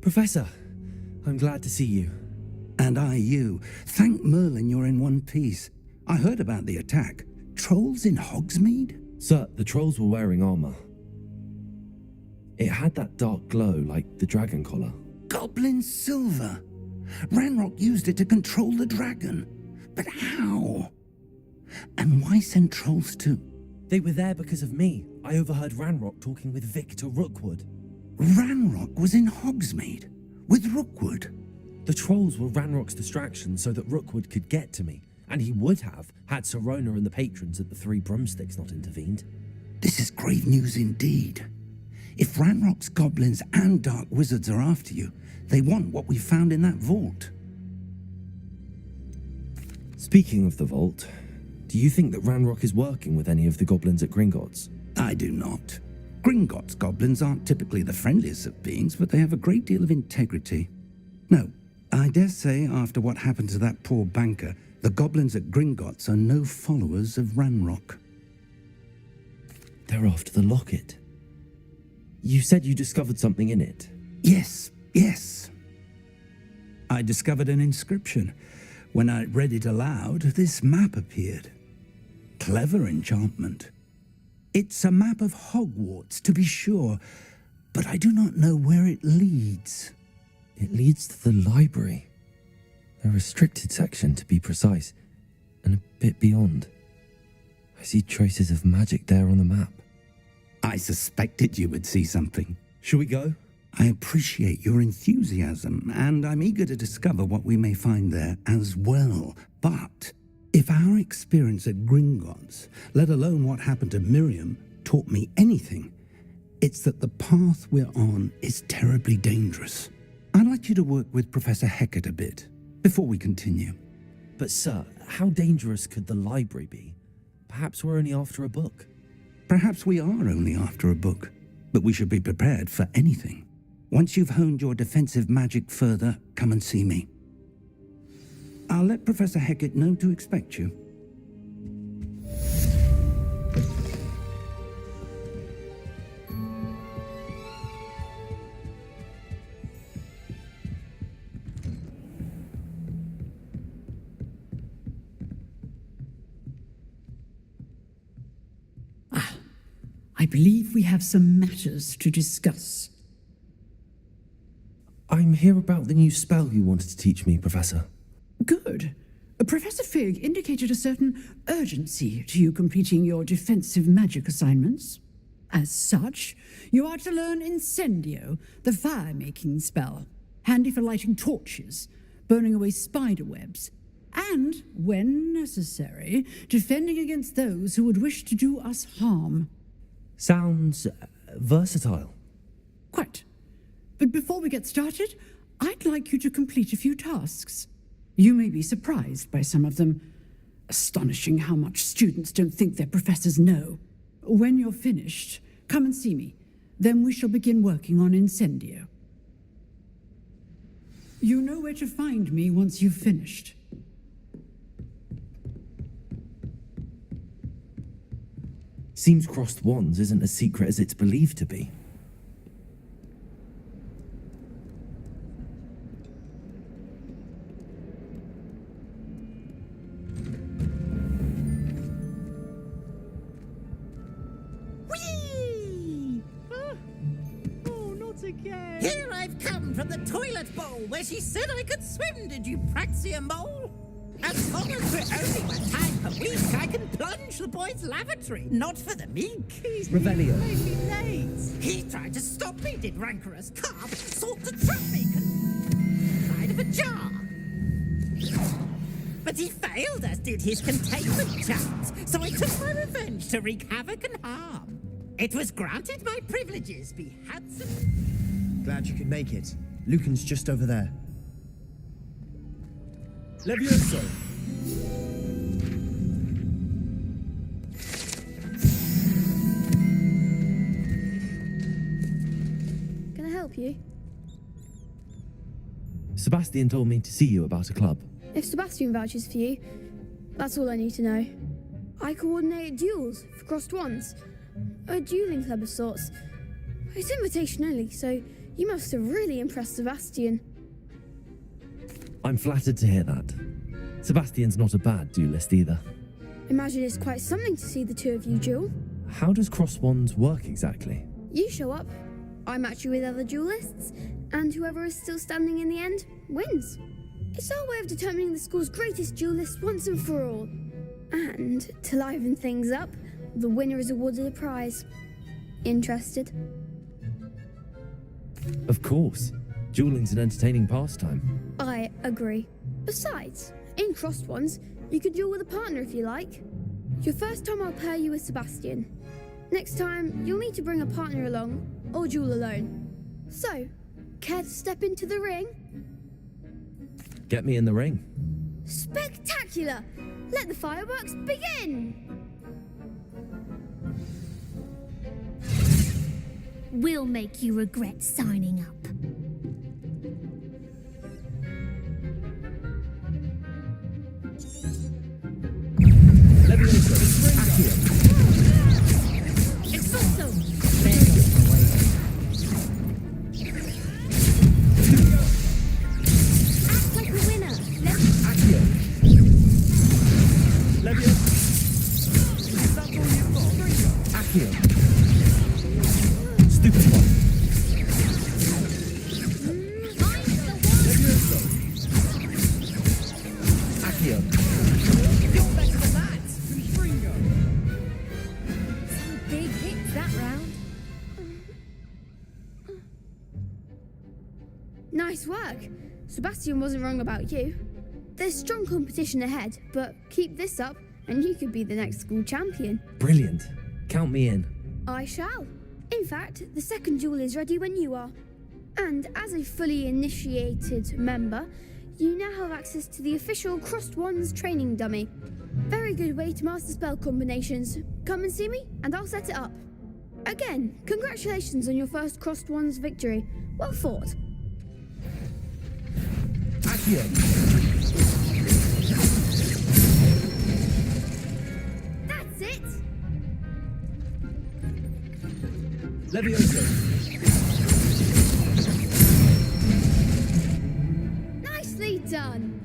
Professor, I'm glad to see you. And I you. Thank Merlin you're in one piece. I heard about the attack. Trolls in Hogsmeade? Sir, the trolls were wearing armor. It had that dark glow like the dragon collar. Goblin silver. Ranrock used it to control the dragon. But how? And why send trolls too? They were there because of me. I overheard Ranrock talking with Victor Rookwood. Ranrock was in Hogsmeade? With Rookwood? The trolls were Ranrock's distraction so that Rookwood could get to me. And he would have, had Serona and the patrons at the Three Broomsticks not intervened. This is grave news indeed. If Ranrock's goblins and dark wizards are after you, they want what we found in that vault. Speaking of the vault, do you think that Ranrock is working with any of the goblins at Gringotts? I do not. Gringotts goblins aren't typically the friendliest of beings, but they have a great deal of integrity. No, I dare say after what happened to that poor banker, the goblins at Gringotts are no followers of Ranrock. They're after the locket. You said you discovered something in it. Yes. I discovered an inscription. When I read it aloud, this map appeared. Clever enchantment. It's a map of Hogwarts, to be sure, but I do not know where it leads. It leads to the library. A restricted section, to be precise, and a bit beyond. I see traces of magic there on the map. I suspected you would see something. Shall we go? I appreciate your enthusiasm, and I'm eager to discover what we may find there as well. But if our experience at Gringotts, let alone what happened to Miriam, taught me anything, it's that the path we're on is terribly dangerous. I'd like you to work with Professor Hecat a bit before we continue. But sir, how dangerous could the library be? Perhaps we're only after a book. Perhaps we are only after a book, but we should be prepared for anything. Once you've honed your defensive magic further, come and see me. I'll let Professor Hecat know to expect you. I believe we have some matters to discuss. I'm here about the new spell you wanted to teach me, Professor. Good. Professor Fig indicated a certain urgency to you completing your defensive magic assignments. As such, you are to learn Incendio, the fire-making spell, handy for lighting torches, burning away spider webs, and, when necessary, defending against those who would wish to do us harm. Sounds versatile. Quite. But before we get started, I'd like you to complete a few tasks. You may be surprised by some of them. Astonishing how much students don't think their professors know. When you're finished, come and see me. Then we shall begin working on Incendio. You know where to find me once you've finished. Seems crossed wands isn't as secret as it's believed to be. Whee! Oh, not again! Here I've come from the toilet bowl where she said I could swim, did you praxia mole? As long as we're only 1 time per week, I can plunge the boy's lavatory. Not for the meek. He's Revelio. making late. He tried to stop me, did rancorous carp. Sought to trap me, side of a jar. But he failed, as did his containment charms. So I took my revenge to wreak havoc and harm. It was granted my privileges be handsome. Glad you could make it. Lucan's just over there. Levioso! Can I help you? Sebastian told me to see you about a club. If Sebastian vouches for you, that's all I need to know. I coordinate duels for crossed wands. A dueling club of sorts. It's invitation only, so You must have really impressed Sebastian. I'm flattered to hear that. Sebastian's not a bad duelist either. Imagine it's quite something to see the two of you duel. How does cross wands work exactly? You show up, I match you with other duelists, and whoever is still standing in the end wins. It's our way of determining the school's greatest duelist once and for all. And to liven things up, the winner is awarded a prize. Interested? Of course. Dueling's an entertaining pastime. I agree. Besides, in crossed ones, you could duel with a partner if you like. Your first time I'll pair you with Sebastian. Next time, you'll need to bring a partner along, or duel alone. So, care to step into the ring? Get me in the ring. Spectacular! Let the fireworks begin! We'll make you regret signing up. Act like a winner! Big hits that round. Nice work. Sebastian wasn't wrong about you. There's strong competition ahead, but keep this up and you could be the next school champion. Brilliant. Count me in. I shall. In fact, the second duel is ready when you are. And as a fully initiated member, you now have access to the official Crossed Wands training dummy. Very good way to master spell combinations. Come and see me and I'll set it up. Again, congratulations on your first Crossed Wands victory. Well fought. That's it! Nicely done!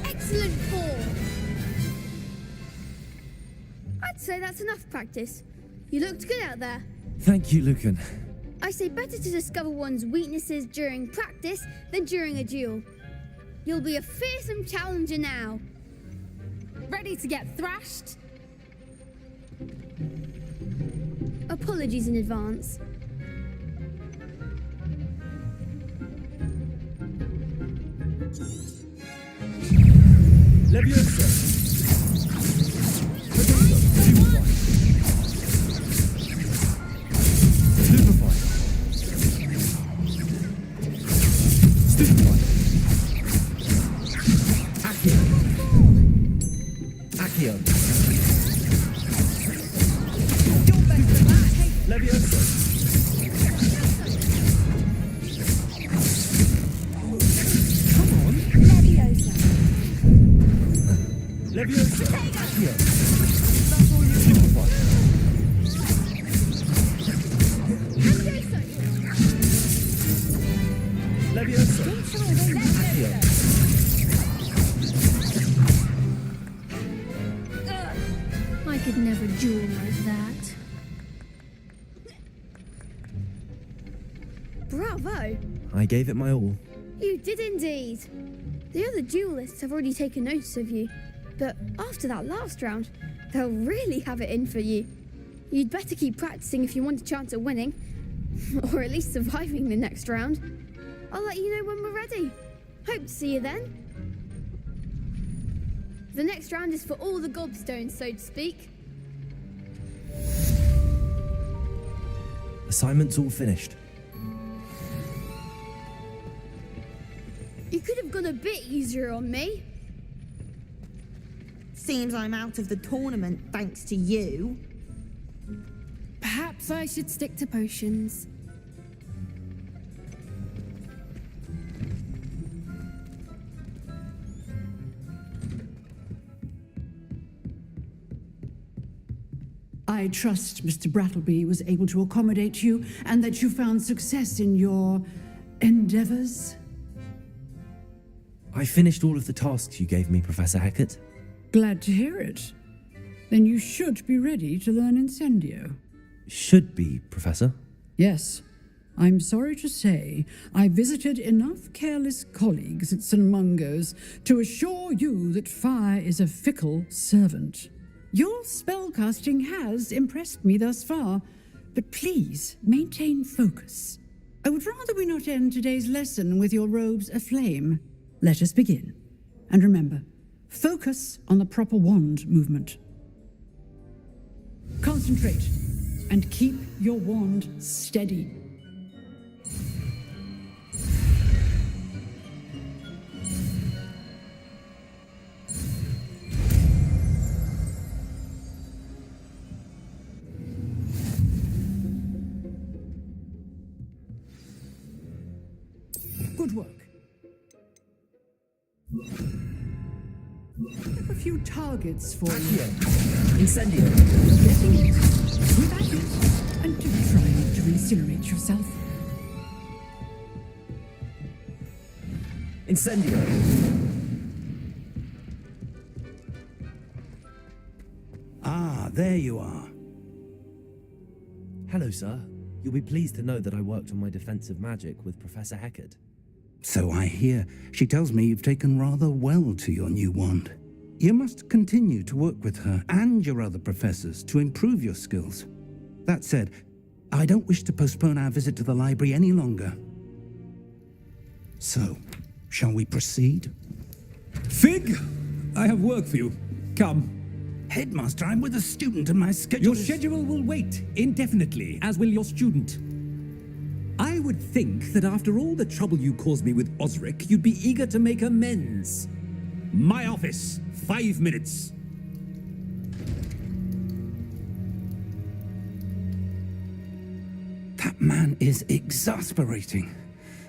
Excellent form! I'd say that's enough practice. You looked good out there. Thank you, Lucan. I say better to discover one's weaknesses during practice than during a duel. You'll be a fearsome challenger now. Ready to get thrashed? Apologies in advance. I could never duel like that. Bravo! I gave it my all. You did indeed. The other duelists have already taken notice of you, but after that last round, they'll really have it in for you. You'd better keep practicing if you want a chance at winning, or at least surviving the next round. I'll let you know when we're ready. Hope to see you then. The next round is for all the gobstones, so to speak. Assignment's all finished. You could have gone a bit easier on me. Seems I'm out of the tournament thanks to you. Perhaps I should stick to potions. I trust Mr. Brattleby was able to accommodate you and that you found success in your endeavors. I finished all of the tasks you gave me, Professor Hecat. Glad to hear it. Then you should be ready to learn Incendio. Should be, Professor. Yes. I'm sorry to say, I visited enough careless colleagues at St. Mungo's to assure you that fire is a fickle servant. Your spellcasting has impressed me thus far, but please maintain focus. I would rather we not end today's lesson with your robes aflame. Let us begin. And remember, focus on the proper wand movement. Concentrate and keep your wand steady. Good work. I have a few targets for you. Incendio. Getting it. Keep at it. And do try not to incinerate yourself. Incendio. Ah, there you are. Hello, sir. You'll be pleased to know that I worked on my defensive magic with Professor Hecat. So I hear. She tells me you've taken rather well to your new wand. You must continue to work with her and your other professors to improve your skills. That said, I don't wish to postpone our visit to the library any longer. So, shall we proceed? Fig, I have work for you. Come. Headmaster, I'm with a student and my schedule Your is... schedule will wait indefinitely, as will your student. I would think that after all the trouble you caused me with Osric, you'd be eager to make amends. My office, 5 minutes. That man is exasperating.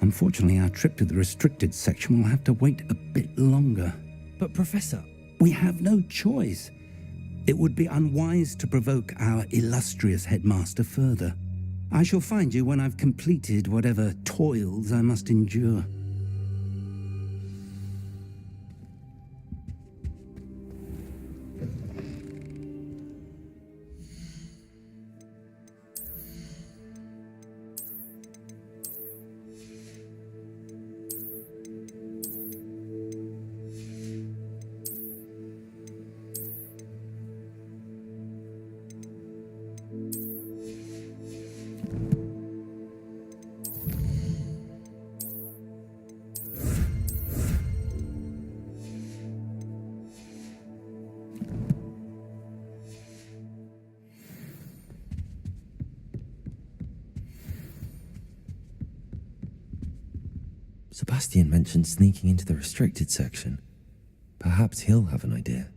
Unfortunately, our trip to the restricted section will have to wait a bit longer. But, Professor... We have no choice. It would be unwise to provoke our illustrious headmaster further. I shall find you when I've completed whatever toils I must endure. Sebastian mentioned sneaking into the restricted section. Perhaps he'll have an idea.